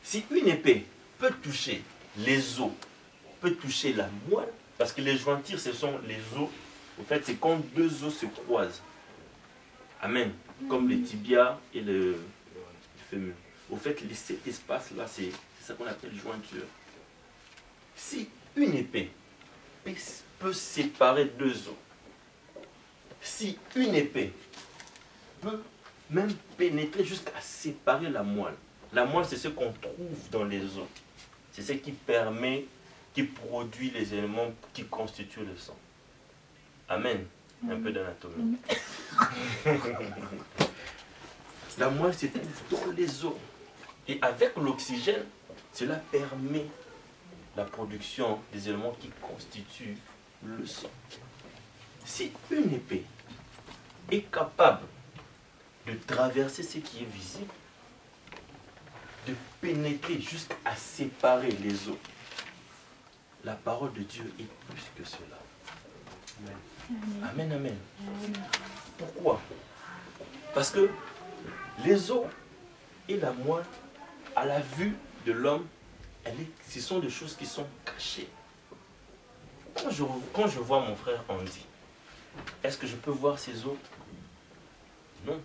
Si une épée peut toucher les os, peut toucher la moelle, parce que les jointures, ce sont les os. En fait, c'est quand deux os se croisent. Amen. Comme les tibias et le fémur. Au fait, cet espace-là, c'est ça qu'on appelle jointure. Si une épée peut séparer deux os, si une épée peut même pénétrer jusqu'à séparer la moelle c'est ce qu'on trouve dans les os. C'est ce qui permet, qui produit les éléments qui constituent le sang. Amen. Un peu d'anatomie. La moelle se trouve dans les os. Et avec l'oxygène, cela permet la production des éléments qui constituent le sang. Si une épée est capable de traverser ce qui est visible, de pénétrer jusqu'à séparer les os, la parole de Dieu est plus que cela. Amen, amen. Pourquoi? Parce que les os et la moelle, à la vue de l'homme, ce sont des choses qui sont cachées. Quand je vois mon frère Andy, est-ce que je peux voir ses os? Non.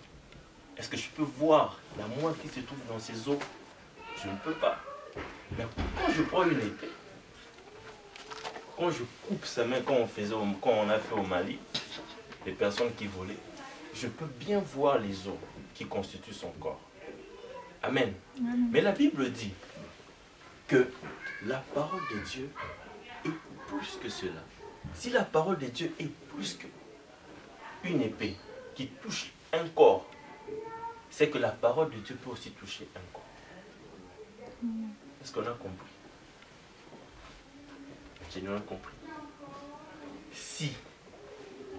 Est-ce que je peux voir la moelle qui se trouve dans ses os? Je ne peux pas. Mais quand je prends une épée, quand je coupe sa main, quand on a fait au Mali, les personnes qui volaient, je peux bien voir les os qui constituent son corps. Amen. Mais la Bible dit que la parole de Dieu est plus que cela. Si la parole de Dieu est plus qu'une épée qui touche un corps, c'est que la parole de Dieu peut aussi toucher un corps. Est-ce qu'on a compris? J'ai bien compris. Si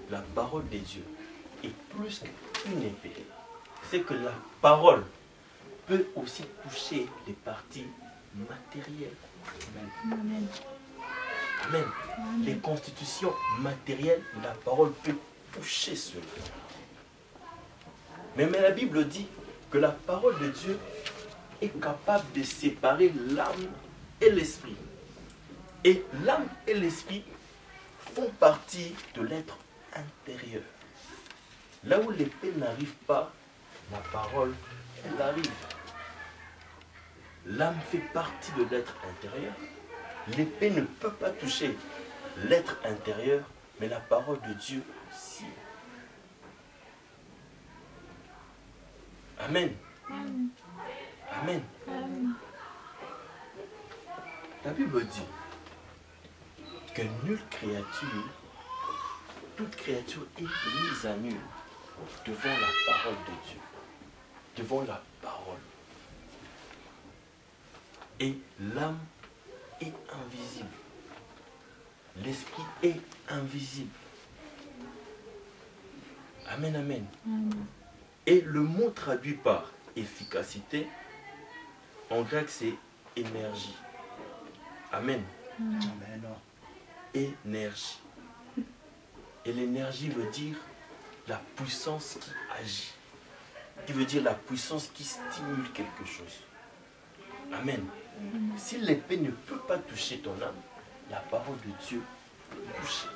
la parole de Dieu est plus qu'une épée, c'est que la parole peut aussi toucher les parties matérielles. Amen. Amen. Amen. Les constitutions matérielles, la parole peut toucher cela. Mais la Bible dit que la parole de Dieu est capable de séparer l'âme et l'esprit. Et l'âme et l'esprit font partie de l'être intérieur. Là où l'épée n'arrive pas, la parole, elle arrive. L'âme fait partie de l'être intérieur. L'épée ne peut pas toucher l'être intérieur, mais la parole de Dieu, si. Amen. Amen. La Bible dit que nulle créature, toute créature est mise à nu devant la parole de Dieu. Devant la parole. Et l'âme est invisible. L'esprit est invisible. Amen, amen. Et le mot traduit par efficacité, en grec c'est énergie. Amen. Amen. Énergie. Et l'énergie veut dire la puissance qui agit. Qui veut dire la puissance qui stimule quelque chose. Amen. Si l'épée ne peut pas toucher ton âme, la parole de Dieu peut toucher.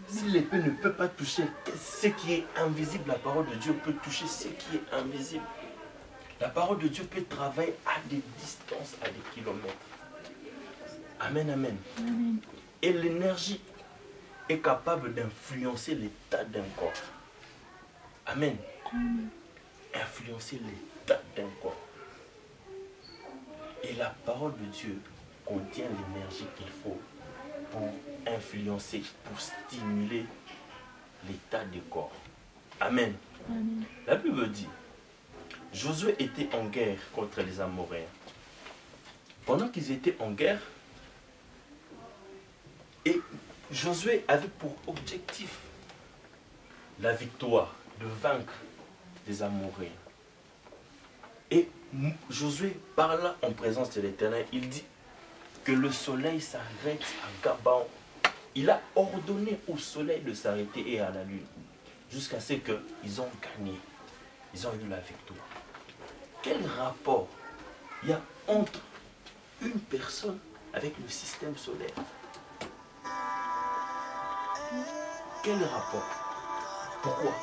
Si l'épée ne peut pas toucher ce qui est invisible, la parole de Dieu peut toucher ce qui est invisible. La parole de Dieu peut travailler à des distances, à des kilomètres. Amen, amen. Amen. Et l'énergie est capable d'influencer l'état d'un corps. Amen. Amen. Influencer l'état d'un corps. Et la parole de Dieu contient l'énergie qu'il faut pour influencer, pour stimuler l'état du corps. Amen. Amen. La Bible dit, Josué était en guerre contre les Amoréens. Pendant qu'ils étaient en guerre, et Josué avait pour objectif la victoire, de vaincre les Amoréens. Et Josué parla en présence de l'Éternel. Il dit que le soleil s'arrête à Gabaon. Il a ordonné au soleil de s'arrêter et à la lune, jusqu'à ce qu'ils ont gagné. Ils ont eu la victoire. Quel rapport il y a entre une personne avec le système solaire. Quel rapport? Pourquoi?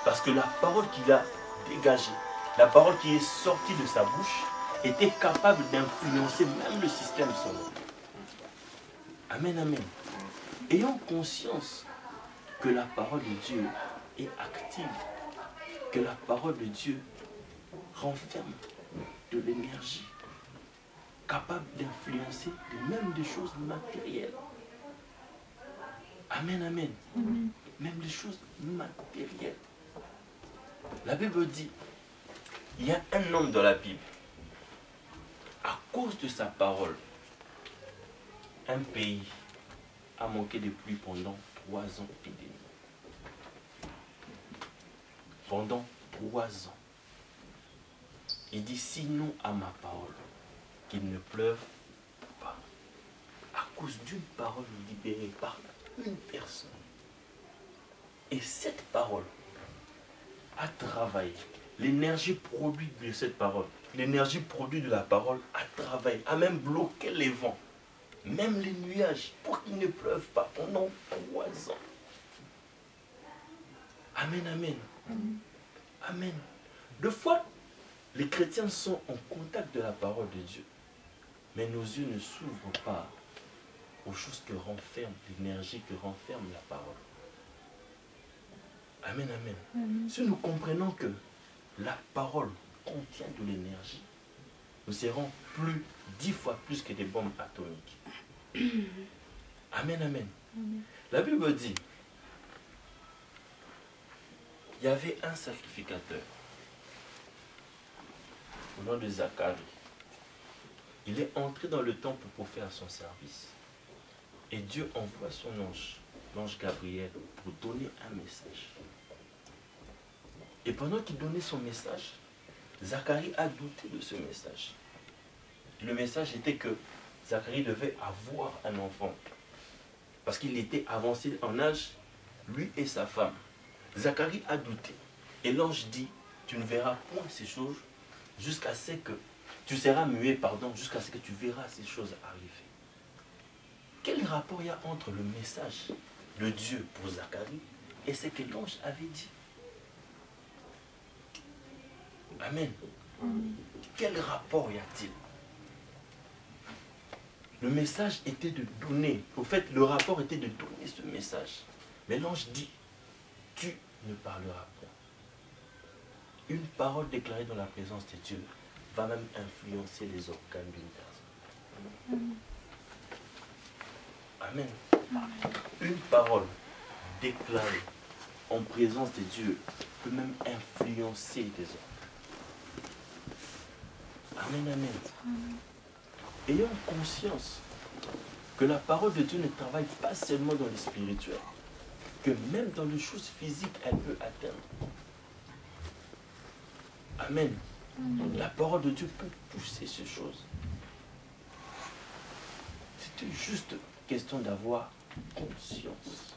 Parce que la parole qu'il a dégagée, la parole qui est sortie de sa bouche, était capable d'influencer même le système solaire. Amen, amen. Ayons conscience que la parole de Dieu est active, que la parole de Dieu renferme de l'énergie, capable d'influencer même des choses matérielles. Amen, amen. Même des choses matérielles. La Bible dit, il y a un homme dans la Bible, à cause de sa parole, un pays a manqué de pluie pendant 3 ans et demi. Pendant 3 ans. Il dit, sinon à ma parole, qu'il ne pleuve pas. À cause d'une parole libérée par une personne. Et cette parole a travaillé. L'énergie produite de cette parole, l'énergie produite de la parole a travaillé, a même bloqué les vents, même les nuages, pour qu'ils ne pleuvent pas pendant 3 ans. Amen, amen. Amen. Deux fois, les chrétiens sont en contact de la parole de Dieu. Mais nos yeux ne s'ouvrent pas aux choses que renferme, l'énergie que renferme la parole. Amen, amen. Si nous comprenons que la parole contient de l'énergie, nous serons 10 fois plus que des bombes atomiques. Amen, amen. La Bible dit, il y avait un sacrificateur au nom de Zacharie. Il est entré dans le temple pour faire son service. Et Dieu envoie son ange, l'ange Gabriel, pour donner un message. Et pendant qu'il donnait son message, Zacharie a douté de ce message. Le message était que Zacharie devait avoir un enfant. Parce qu'il était avancé en âge, lui et sa femme. Zacharie a douté. Et l'ange dit, tu ne verras point ces choses jusqu'à ce que tu seras muet, jusqu'à ce que tu verras ces choses arriver. Quel rapport il y a entre le message de Dieu pour Zacharie et ce que l'ange avait dit? Amen. Quel rapport y a-t-il? Le message était de donner, au fait, le rapport était de donner ce message. Mais l'ange dit, tu ne parleras point. Une parole déclarée dans la présence de Dieu va même influencer les organes d'une personne. Amen. Une parole déclarée en présence de Dieu peut même influencer des organes. Amen, amen. Ayons conscience que la parole de Dieu ne travaille pas seulement dans le spirituel, que même dans les choses physiques, elle peut atteindre. Amen. La parole de Dieu peut toucher ces choses. C'est juste question d'avoir conscience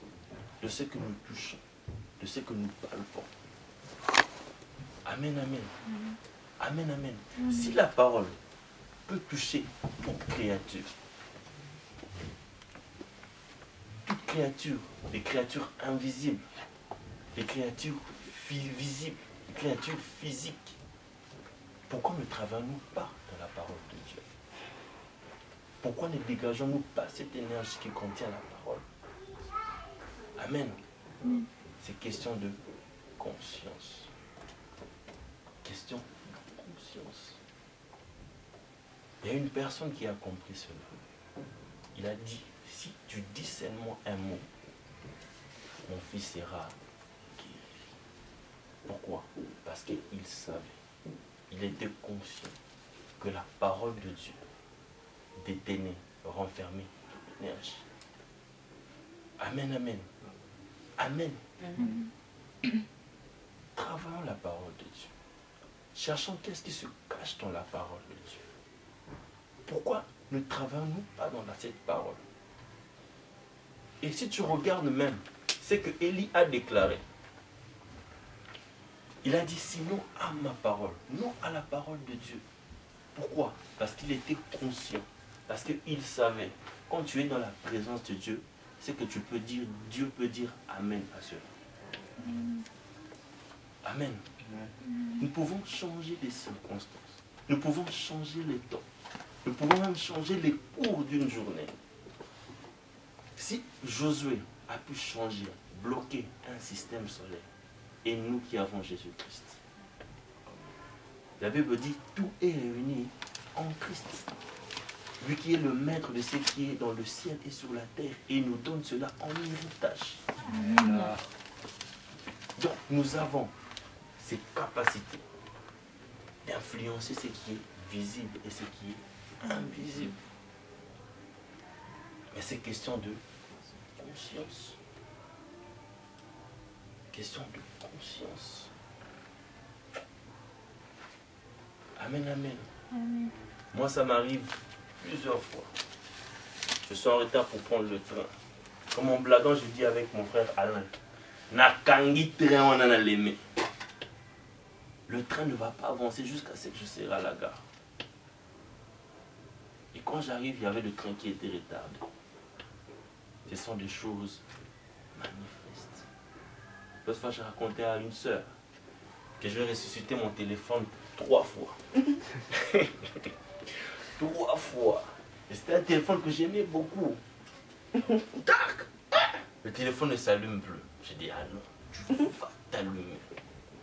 de ce que nous touchons, de ce que nous palpons. Amen, amen. Amen, amen. Si la parole peut toucher toute créature, les créatures invisibles, les créatures visibles, les créatures physiques, pourquoi ne travaillons-nous pas dans la parole de Dieu? Pourquoi ne dégageons-nous pas cette énergie qui contient la parole? Amen. C'est question de conscience. Question de conscience. Il y a une personne qui a compris cela. Il a dit, si tu dis seulement un mot, mon fils sera guéri. Pourquoi? Parce qu'il savait, il était conscient que la parole de Dieu détenait, renfermait l'énergie. Amen, amen. Amen. Travaillons la parole de Dieu. Cherchons qu'est-ce qui se cache dans la parole de Dieu. Pourquoi ne travaillons-nous pas dans cette parole? Et si tu regardes même, c'est que Élie a déclaré. Il a dit sinon à ma parole, non à la parole de Dieu. Pourquoi? Parce qu'il était conscient. Parce qu'il savait. Quand tu es dans la présence de Dieu, c'est que tu peux dire, Dieu peut dire Amen à cela. Amen. Nous pouvons changer les circonstances. Nous pouvons changer les temps. Nous pouvons même changer les cours d'une journée. Si Josué a pu changer, bloquer un système solaire, et nous qui avons Jésus-Christ, la Bible dit tout est réuni en Christ. Lui qui est le maître de ce qui est dans le ciel et sur la terre, et il nous donne cela en héritage. Donc nous avons ces capacités d'influencer ce qui est visible et ce qui est invisible. Mais c'est question de conscience. Question de conscience. Amen, amen. Amen. Moi, ça m'arrive plusieurs fois. Je suis en retard pour prendre le train. Comme en blaguant, je dis avec mon frère Alain, Nakangi train on en a l'aimé. Le train ne va pas avancer jusqu'à ce que je serai à la gare. Et quand j'arrive, il y avait le train qui était retardé. Ce sont des choses manifestes. L'autre fois, j'ai raconté à une sœur que je vais ressusciter mon téléphone 3 fois. 3 fois. Et c'était un téléphone que j'aimais beaucoup. Tac! Le téléphone ne s'allume plus. J'ai dit, ah non, tu vas t'allumer.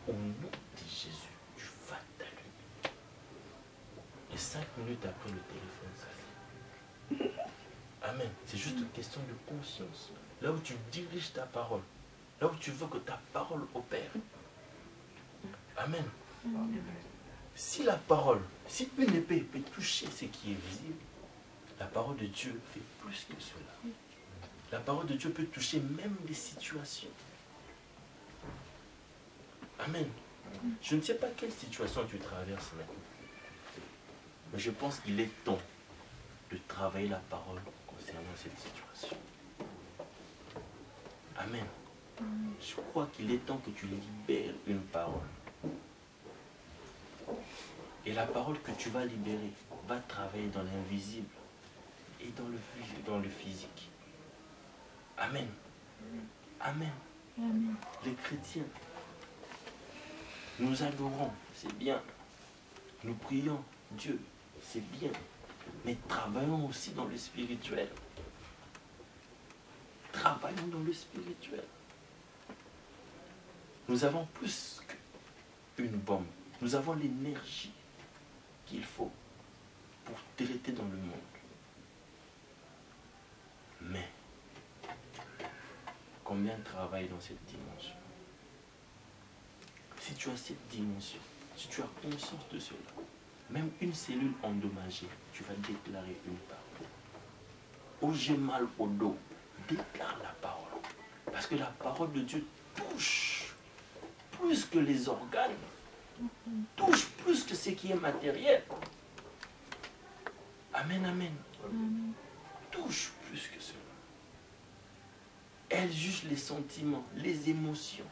Au nom de Jésus, tu vas t'allumer. Et 5 minutes après, le téléphone s'allume. Amen. C'est juste une question de conscience. Là où tu diriges ta parole. Là où tu veux que ta parole opère. Amen. Si la parole, si une épée peut toucher ce qui est visible, la parole de Dieu fait plus que cela. La parole de Dieu peut toucher même les situations. Amen. Je ne sais pas quelle situation tu traverses maintenant. Mais je pense qu'il est temps de travailler la parole concernant cette situation. Amen. Je crois qu'il est temps que tu libères une parole. Et la parole que tu vas libérer va travailler dans l'invisible et dans le physique. Amen. Amen. Amen. Les chrétiens, nous adorons, c'est bien. Nous prions Dieu, c'est bien. Mais travaillons aussi dans le spirituel. Travaillons dans le spirituel. Nous avons plus qu'une bombe. Nous avons l'énergie qu'il faut pour traiter dans le monde. Mais, combien travaillent dans cette dimension? Si tu as cette dimension, si tu as conscience de cela, même une cellule endommagée, tu vas déclarer une parole. Oh, j'ai mal au dos, déclare la parole. Parce que la parole de Dieu touche plus que les organes, touche plus que ce qui est matériel. Amen, amen. Amen. Touche plus que cela. Elle juge les sentiments, les émotions.